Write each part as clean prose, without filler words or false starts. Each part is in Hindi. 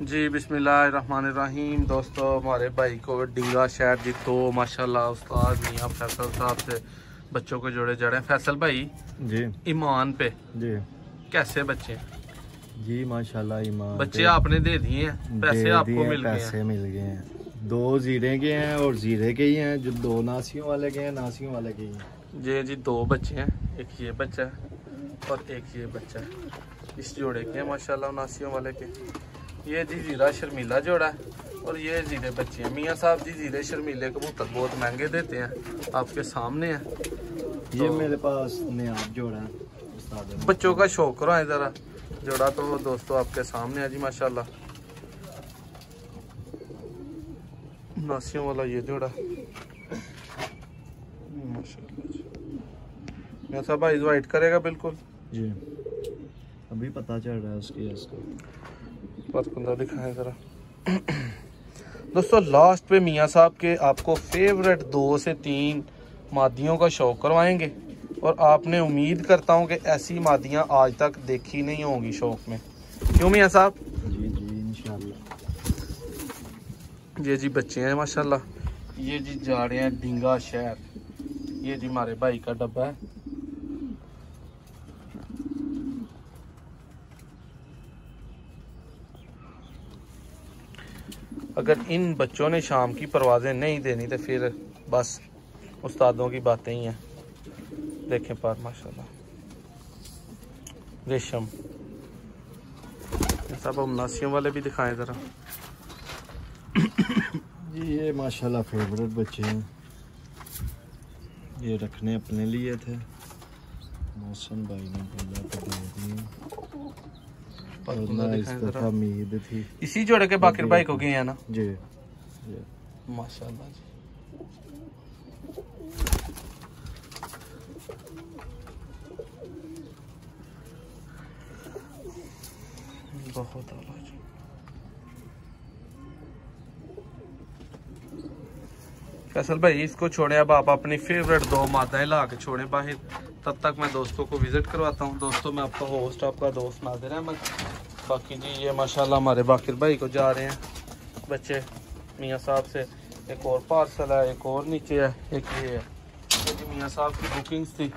जी बिस्मिल्लाहिर्रहमानिर्रहीम। दोस्तों हमारे भाई को डींगा शहर जी तो माशाल्लाह उस्ताद मियां फैसल साहब से बच्चों को जोड़े जड़े। फैसल भाई जी ईमान पे जी कैसे बच्चे जी माशाल्लाह ईमान बच्चे आपने दे दिए हैं, पैसे आपको मिल गए हैं। मिल गए हैं। 2 जीरे के हैं और जीरे के ही हैं, जो 2 नासियों वाले के हैं, नासियों वाले के ही हैं। जी 2 बच्चे हैं, एक ये बच्चा है और एक ये बच्चा है। इस जोड़े के हैं माशाल्लाह नासियों वाले के। ये जी जीरा शर्मीला जोड़ा है और ये जीरे बच्चे हैं। मियाँ साहब जी जीरे शर्मीले कबूतर बहुत महंगे देते हैं, आपके सामने है। ये तो मेरे पास नयाब जोड़ा है। बच्चों का शौक करो है जरा। जोड़ा तो दोस्तों आपके सामने है जी माशाल्लाह नासियों वाला ये जोड़ा माशाल्लाह जी। मियाँ साहब वाइट करेगा बिल्कुल जी, अभी पता चल रहा है उसकी बस बंदा दिखाएं जरा। दोस्तों लास्ट पे मियाँ साहब के आपको फेवरेट 2 से 3 मादियों का शौक करवाएंगे और आपने उम्मीद करता हूँ कि ऐसी मादियाँ आज तक देखी नहीं होंगी शौक में। क्यों मियाँ साहब? जी जी इंशाल्लाह। ये जी बच्चे हैं माशाल्लाह। ये जी जा रहे हैं डींगा शहर। ये जी हमारे भाई का डब्बा है। अगर इन बच्चों ने शाम की परवाजें नहीं देनी तो फिर बस उस्तादों की बातें ही हैं। देखें पर माशाल्लाह रेशम। सब हम नासियों वाले भी दिखाएं ज़रा। जी ये माशाल्लाह फेवरेट बच्चे हैं, ये रखने अपने लिए थे, मौसम भाई ने बोला तो दे दिए। इस दफा उम्मीद थी। इसी जोड़े के बाकिर भाई को गए हैं ना जी माशाल्लाह जी। बहुत आला जी। फैसल भाई इसको छोड़े, अब आप अपनी फेवरेट 2 मादाएं ला के छोड़े बाहर। तब तक मैं दोस्तों को विजिट करवाता हूँ। दोस्तों मैं आपका होस्ट, आपका दोस्त नादिर अहमद। बाकी जी ये माशाल्लाह हमारे बाकिर भाई को जा रहे हैं बच्चे मियाँ साहब से। एक और पार्सल है, एक और नीचे है, एक ये है। तो जी मियाँ साहब की बुकिंग्स थी।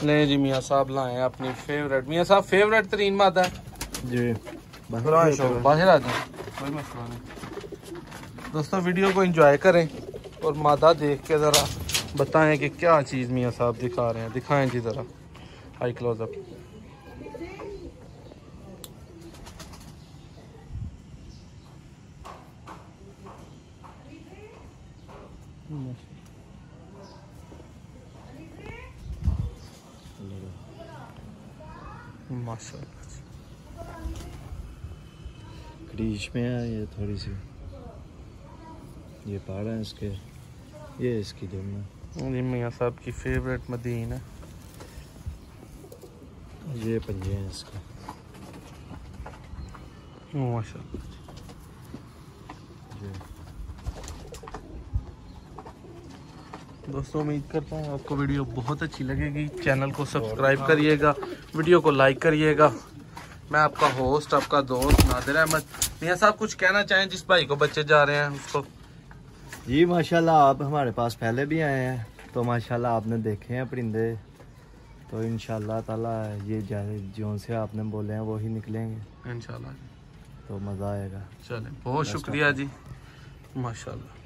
ले जी मियाँ साहब लाए अपनी फेवरेट। मियाँ साहब फेवरेट 3 मादा है जी, बाहर आ जाए, कोई मसला नहीं। दोस्तों वीडियो को एंजॉय करें और मादा देख के ज़रा बताएं कि क्या चीज़ मियाँ साहब दिखा रहे हैं। दिखाएं जी ज़रा हाई क्लोजअप। माशाल्लाह क्रीज में है ये थोड़ी सी, ये पहाड़ है इसके, ये इसकी दुम है। मियाँ साहब की फेवरेट मदीन है। ये पंजे हैं इसके माशाल्लाह। दोस्तों उम्मीद करता हूँ आपको वीडियो बहुत अच्छी लगेगी। चैनल को सब्सक्राइब करिएगा, वीडियो को लाइक करिएगा। मैं आपका होस्ट, आपका दोस्त नादिर अहमद। मियाँ साहब कुछ कहना चाहें जिस भाई को बच्चे जा रहे हैं उसको? जी माशाल्लाह आप हमारे पास पहले भी आए हैं तो माशाल्लाह आपने देखे हैं परिंदे, तो इंशाल्लाह ताला ये जो से आपने बोले हैं वो ही निकलेंगे इंशाल्लाह। तो मज़ा आएगा। चलें, बहुत शुक्रिया जी माशाल्लाह।